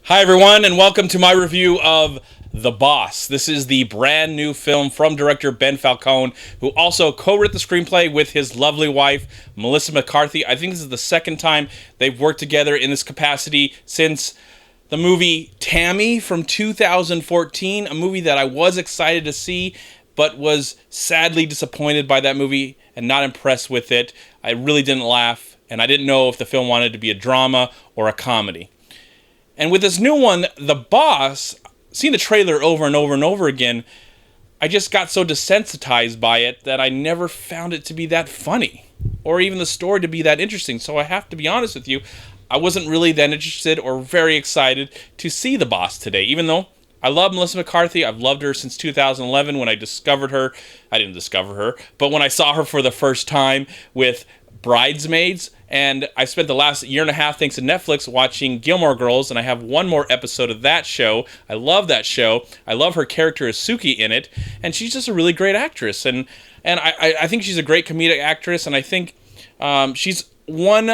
Hi, everyone, and welcome to my review of The Boss. This is the brand new film from director Ben Falcone, who also co-wrote the screenplay with his lovely wife, Melissa McCarthy. I think this is the second time they've worked together in this capacity since the movie Tammy from 2014, a movie that I was excited to see, but was sadly disappointed by that movie and not impressed with it. I really didn't laugh, and I didn't know if the film wanted to be a drama or a comedy. And with this new one, The Boss, seeing the trailer over and over and over again, I just got so desensitized by it that I never found it to be that funny, or even the story to be that interesting. So I have to be honest with you, I wasn't really that interested or very excited to see The Boss today, even though I love Melissa McCarthy. I've loved her since 2011 when I discovered her. I didn't discover her, but when I saw her for the first time with Bridesmaids, and I spent the last year and a half, thanks to Netflix, watching Gilmore Girls, and I have one more episode of that show. I love that show. I love her character as Suki in it, and she's just a really great actress, and I think she's a great comedic actress, and I think she's one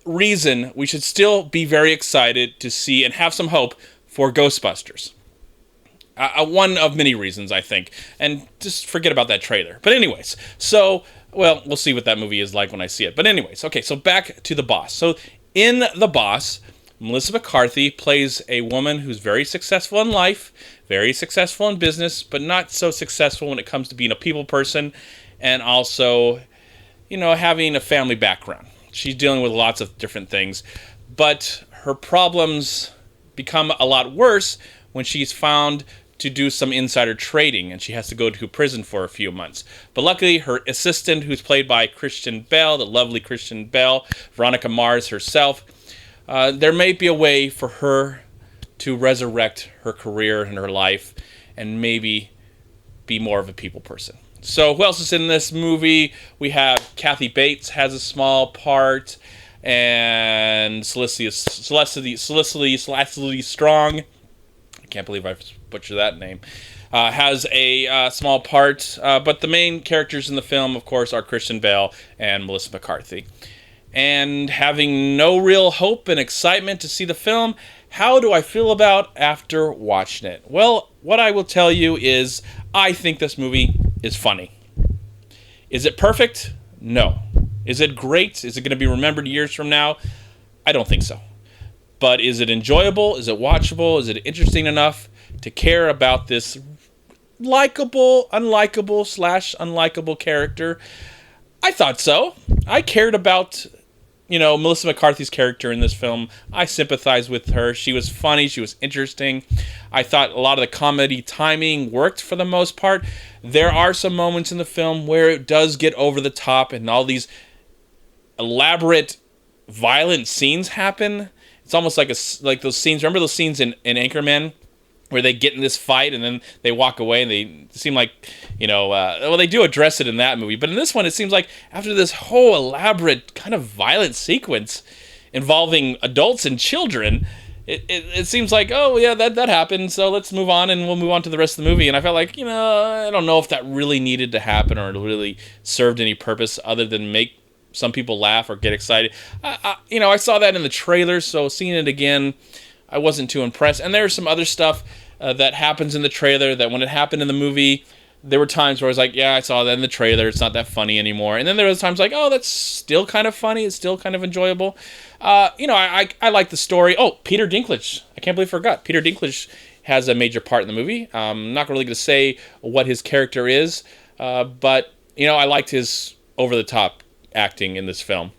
reason we should still be very excited to see and have some hope for Ghostbusters. One of many reasons, I think. And just forget about that trailer. But anyways, well, we'll see what that movie is like when I see it. But anyways, okay, so back to The Boss. So in The Boss, Melissa McCarthy plays a woman who's very successful in life, very successful in business, but not so successful when it comes to being a people person and also, having a family background. She's dealing with lots of different things, but her problems become a lot worse when she's found to do some insider trading, and she has to go to prison for a few months. But luckily, her assistant, who's played by Kristen Bell, the lovely Kristen Bell, Veronica Mars herself, there may be a way for her to resurrect her career and her life and maybe be more of a people person. So who else is in this movie? We have Kathy Bates has a small part, and Felicity Strong, I can't believe I butchered that name, has a small part. But the main characters in the film, of course, are Kristen Bell and Melissa McCarthy. And having no real hope and excitement to see the film, how do I feel about after watching it? Well, what I will tell you is I think this movie is funny. Is it perfect? No. Is it great? Is it going to be remembered years from now? I don't think so. But is it enjoyable? Is it watchable? Is it interesting enough to care about this unlikable character? I thought so. I cared about, Melissa McCarthy's character in this film. I sympathized with her. She was funny. She was interesting. I thought a lot of the comedy timing worked for the most part. There are some moments in the film where it does get over the top and all these elaborate, violent scenes happen. It's almost like those scenes. Remember those scenes in Anchorman where they get in this fight and then they walk away and they seem like, they do address it in that movie. But in this one, it seems like after this whole elaborate kind of violent sequence involving adults and children, it seems like, oh, yeah, that happened, so let's move on and we'll move on to the rest of the movie. And I felt like, I don't know if that really needed to happen or it really served any purpose other than make some people laugh or get excited. I saw that in the trailer, so seeing it again, I wasn't too impressed. And there's some other stuff that happens in the trailer that when it happened in the movie, there were times where I was like, yeah, I saw that in the trailer. It's not that funny anymore. And then there was times like, oh, that's still kind of funny. It's still kind of enjoyable. I like the story. Oh, Peter Dinklage. I can't believe I forgot. Peter Dinklage has a major part in the movie. I'm not really going to say what his character is, but, I liked his over-the-top acting in this film.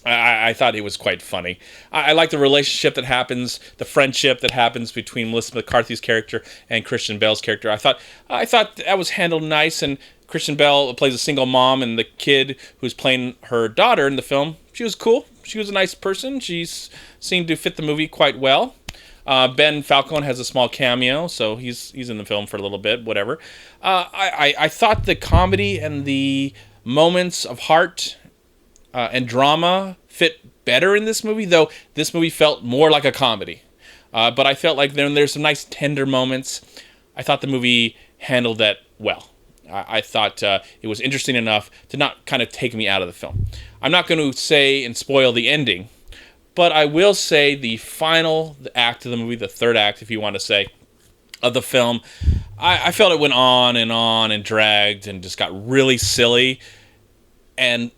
I thought it was quite funny. I like the relationship that happens, the friendship that happens between Melissa McCarthy's character and Kristen Bell's character. I thought that was handled nice, and Kristen Bell plays a single mom, and the kid who's playing her daughter in the film, she was cool. She was a nice person. She seemed to fit the movie quite well. Ben Falcone has a small cameo, so he's in the film for a little bit, whatever. I thought the comedy and the moments of heart and drama fit better in this movie, though this movie felt more like a comedy. But I felt like there's some nice tender moments. I thought the movie handled that well. I thought it was interesting enough to not kind of take me out of the film. I'm not going to say and spoil the ending, But I will say the final act of the movie, the third act, if you want to say, of the film, I felt it went on and dragged and just got really silly and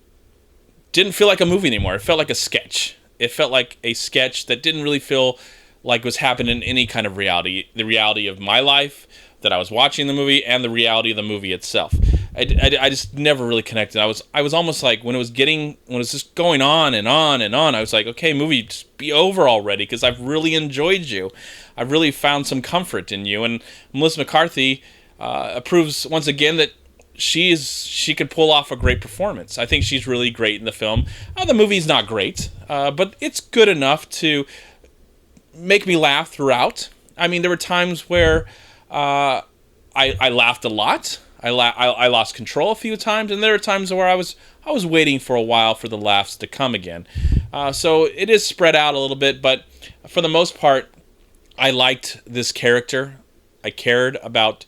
didn't feel like a movie anymore. It felt like a sketch. It felt like a sketch that didn't really feel like was happening in any kind of reality. The reality of my life that I was watching the movie and the reality of the movie itself. I just never really connected. I was almost like when it was just going on and on and on, I was like, okay, movie, just be over already, because I've really enjoyed you. I've really found some comfort in you. And Melissa McCarthy proves once again that she could pull off a great performance. I think she's really great in the film. The movie's not great, but it's good enough to make me laugh throughout. I mean, there were times where I laughed a lot. I lost control a few times, and there are times where I was waiting for a while for the laughs to come again. So it is spread out a little bit, but for the most part, I liked this character. I cared about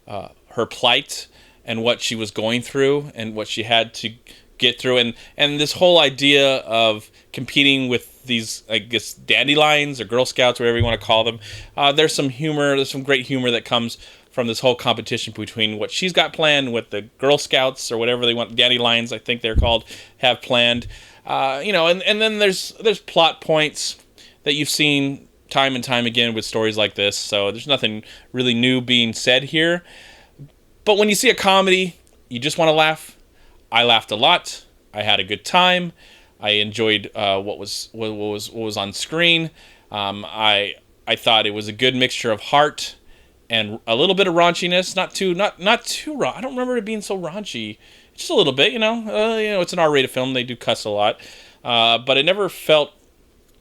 her plight and what she was going through and what she had to get through, and this whole idea of competing with these, I guess, dandelions or Girl Scouts, whatever you want to call them. There's some humor. There's some great humor that comes from this whole competition between what she's got planned, what the Girl Scouts or whatever they want, dandelions, I think they're called, have planned. And then there's plot points that you've seen time and time again with stories like this. So there's nothing really new being said here. But when you see a comedy, you just want to laugh. I laughed a lot. I had a good time. I enjoyed what was on screen. I thought it was a good mixture of heart and a little bit of raunchiness. Not too I don't remember it being so raunchy. Just a little bit, it's an R-rated film. They do cuss a lot, but it never felt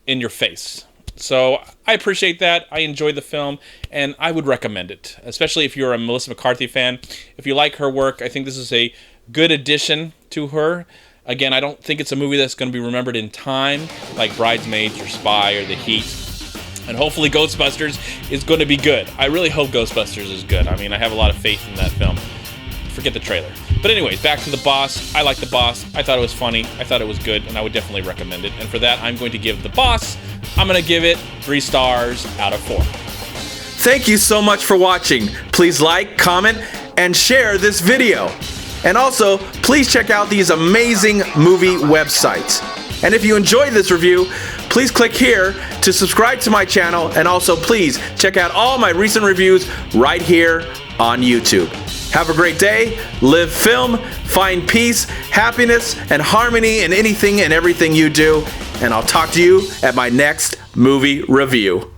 in your face. So I appreciate that. I enjoyed the film, and I would recommend it, especially if you're a Melissa McCarthy fan. If you like her work, I think this is a good addition to her. Again, I don't think it's a movie that's going to be remembered in time, like Bridesmaids or Spy or The Heat. And hopefully Ghostbusters is going to be good. I really hope Ghostbusters is good. I mean, I have a lot of faith in that film. Forget the trailer. But anyways, back to The Boss. I like The Boss. I thought it was funny. I thought it was good, and I would definitely recommend it. And for that, I'm going to give The Boss, I'm going to give it 3 stars out of 4. Thank you so much for watching. Please like, comment, and share this video. And also, please check out these amazing movie websites. And if you enjoyed this review, please click here to subscribe to my channel, and also please check out all my recent reviews right here on YouTube. Have a great day, live film, find peace, happiness, and harmony in anything and everything you do, and I'll talk to you at my next movie review.